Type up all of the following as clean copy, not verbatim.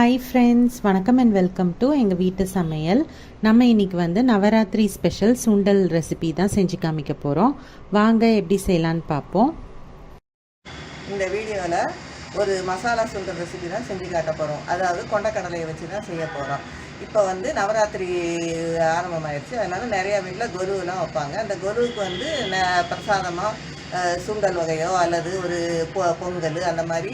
Hi friends, வணக்கம் and welcome to எங்கள் வீட்டு சமையல். நம்ம இன்றைக்கி வந்து நவராத்திரி ஸ்பெஷல் சுண்டல் ரெசிபி தான் செஞ்சு காமிக்க போகிறோம். வாங்க எப்படி செய்யலான்னு பார்ப்போம். இந்த வீடியோவில் ஒரு மசாலா சுண்டல் ரெசிபி தான் செஞ்சு காட்ட போகிறோம். அதாவது கொண்டக்கடலையை வச்சு தான் செய்ய போகிறோம். இப்போ வந்து நவராத்திரி ஆரம்பமாயிடுச்சு, அதனால் நிறையா வீட்டில் கொலுவெலாம் வைப்பாங்க. அந்த கொலுவுக்கு வந்து பிரசாதமாக சுண்டல் வகையோ அல்லது ஒரு பொங்கல் அந்த மாதிரி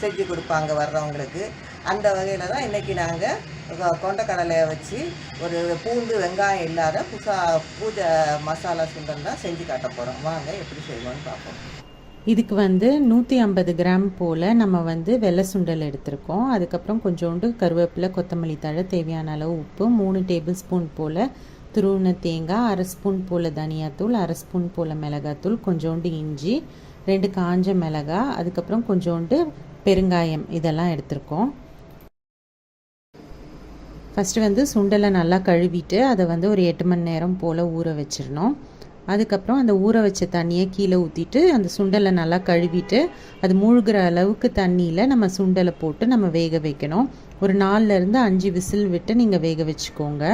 செஞ்சு கொடுப்பாங்க வர்றவங்களுக்கு. அந்த வகையில் தான் இன்றைக்கி நாங்கள் கொண்டக்கடலையை வச்சு ஒரு பூண்டு வெங்காயம் இல்லாத பூஜை மசாலா சுண்டல் தான் செஞ்சு காட்ட போகிறோம். வாங்க எப்படி செய்வோன்னு பார்ப்போம். இதுக்கு வந்து 150 கிராம் போல் நம்ம வந்து வெள்ளை சுண்டல் எடுத்திருக்கோம். அதுக்கப்புறம் கொஞ்சோண்டு கருவேப்பிலை, கொத்தமல்லி தழை, தேவையான அளவு உப்பு, 3 டேபிள் ஸ்பூன் போல் துருவின தேங்காய், 1/2 ஸ்பூன் போல் தனியாத்தூள், 1/2 ஸ்பூன் போல் மிளகாத்தூள், கொஞ்சோண்டு இஞ்சி, 2 காஞ்ச மிளகாய், அதுக்கப்புறம் கொஞ்சோண்டு பெருங்காயம், இதெல்லாம் எடுத்திருக்கோம். ஃபஸ்ட்டு வந்து சுண்டலை நல்லா கழுவிட்டு அதை வந்து ஒரு 8 மணி நேரம் போல் ஊற வச்சிடணும். அதுக்கப்புறம் அந்த ஊற வச்ச தண்ணியை கீழே ஊற்றிட்டு அந்த சுண்டலை நல்லா கழுவிட்டு அது மூழ்கிற அளவுக்கு தண்ணியில் நம்ம சுண்டலை போட்டு நம்ம வேக வைக்கணும். ஒரு 4லேருந்து 5 விசில் விட்டு நீங்கள் வேக வச்சுக்கோங்க.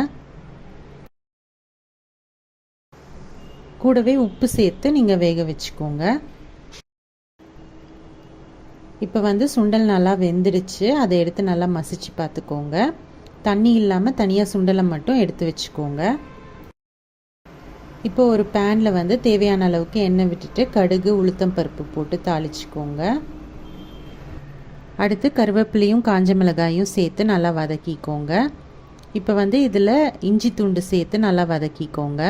கூடவே உப்பு சேர்த்து நீங்கள் வேக வச்சுக்கோங்க. இப்போ வந்து சுண்டல் நல்லா வெந்துடுச்சு. அதை எடுத்து நல்லா மசிச்சு பார்த்துக்கோங்க. தண்ணி இல்லாமல் தனியாக சுண்டலை மட்டும் எடுத்து வச்சுக்கோங்க. இப்போ ஒரு பேனில் வந்து தேவையான அளவுக்கு எண்ணெய் விட்டுட்டு கடுகு, உளுத்தம் பருப்பு போட்டு தாளிச்சுக்கோங்க. அடுத்து கருவேப்பிலையும் காஞ்ச மிளகாயும் சேர்த்து நல்லா வதக்கிக்கோங்க. இப்போ வந்து இதில் இஞ்சி துண்டு சேர்த்து நல்லா வதக்கிக்கோங்க.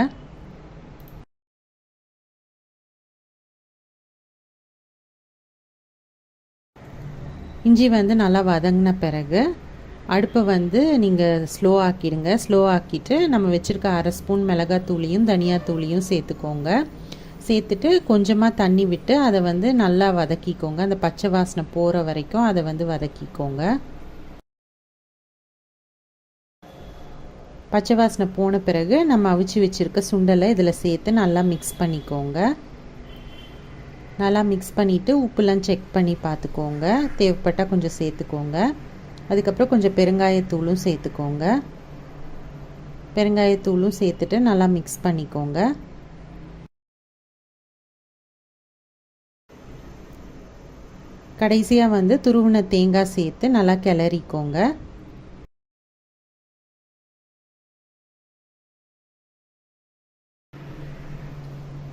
இஞ்சி வந்து நல்லா வதங்கின பிறகு அடுப்பை வந்து நீங்கள் ஸ்லோ ஆக்கிடுங்க. ஸ்லோ ஆக்கிட்டு நம்ம வச்சுருக்க 1/2 ஸ்பூன் மிளகாத்தூளியும் தனியாத்தூளியும் சேர்த்துக்கோங்க. சேர்த்துட்டு கொஞ்சமாக தண்ணி விட்டு அதை வந்து நல்லா வதக்கிக்கோங்க. அந்த பச்சை வாசனை போகிற வரைக்கும் அதை வந்து வதக்கிக்கோங்க. பச்சை வாசனை போன பிறகு நம்ம அவிச்சு வச்சுருக்க சுண்டலை இதில் சேர்த்து நல்லா மிக்ஸ் பண்ணிக்கோங்க. நல்லா மிக்ஸ் பண்ணிவிட்டு உப்புலாம் செக் பண்ணி பார்த்துக்கோங்க. தேவைப்பட்டால் கொஞ்சம் சேர்த்துக்கோங்க. அதுக்கப்புறம் கொஞ்சம் பெருங்காயத்தூளும் சேர்த்துக்கோங்க. பெருங்காயத்தூளும் சேர்த்துட்டு நல்லா மிக்ஸ் பண்ணிக்கோங்க. கடைசியாக வந்து துருவின தேங்காய் சேர்த்து நல்லா கிளறிக்கோங்க.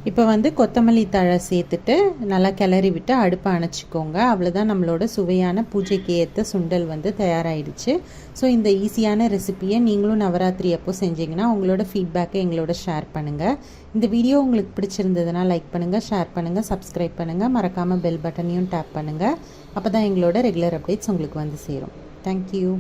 இப்போ வந்து கொத்தமல்லி தழை சேர்த்துட்டு நல்லா கிளறி விட்டு அடுப்பை அணைச்சிக்கோங்க. அவ்வளோதான், நம்மளோட சுவையான பூஜைக்கு ஏற்ற சுண்டல் வந்து தயாராகிடுச்சு. ஸோ இந்த ஈஸியான ரெசிப்பியை நீங்களும் நவராத்திரி அப்போ செஞ்சிங்கன்னா உங்களோட ஃபீட்பேக்கை எங்களோட ஷேர் பண்ணுங்கள். இந்த வீடியோ உங்களுக்கு பிடிச்சிருந்ததுன்னா லைக் பண்ணுங்கள், ஷேர் பண்ணுங்கள், சப்ஸ்கிரைப் பண்ணுங்கள். மறக்காமல் பெல் பட்டனையும் டேப் பண்ணுங்கள். அப்போ தான் எங்களோட ரெகுலர் அப்டேட்ஸ் உங்களுக்கு வந்து சேரும். தேங்க்யூ.